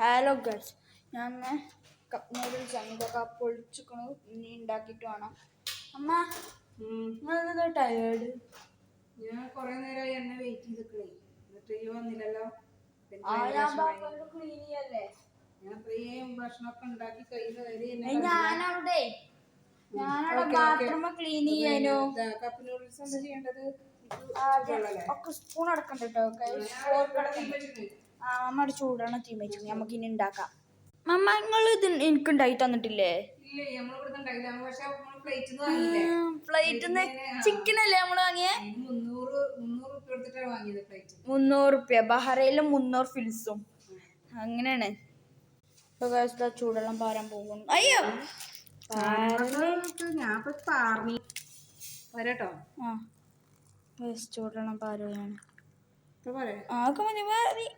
Hello guys, ഞാൻ cup noodles ആണ്. ഇതൊക്കെ പൊളിച്ചിക്കണു. ഇനി ഉണ്ടാക്കിയിട്ട് വേണം. അമ്മ നിങ്ങളെന്താ ടയേർഡ്? ഞാൻ കൊറേ നേരമായി എന്നെ വെയിറ്റ് ചെയ്തിട്ടേ, എന്നിട്ട് ഈ വന്നില്ലല്ലോ. ക്ലീൻ ചെയ്യല്ലേ? ഞാൻ ഇത്രയും ഭക്ഷണമൊക്കെ ഉണ്ടാക്കി കഴിഞ്ഞ ഞാനവിടെ ബാത്റൂം ക്ലീൻ ചെയ്യാനോ. കപ്പ് നൂഡിൽസ് എന്താ ചെയ്യേണ്ടത്? ഒക്കെ സ്പൂൺ അടക്കണ്ട കേട്ടോ. അമ്മ ചൂടാണ് തീ വെച്ചു. നമുക്ക് ഇനി ഉണ്ടാക്കാം. മമ്മ നിങ്ങൾ ഇത് എനിക്ക് ഉണ്ടായി തന്നിട്ടില്ലേ? ഫ്ലൈറ്റിന്ന് ചിക്കൻ അല്ലേ നമ്മള് വാങ്ങിയേ? 300 ബഹറയിലും 300 ഫിൽസും. അങ്ങനെയാണ്. ചൂടെള്ളം പാരാൻ പോകുന്നു. അയ്യോ വരട്ടോ. ചൂടെള്ളം പാരുകയാണ്. പോരെ? മതി.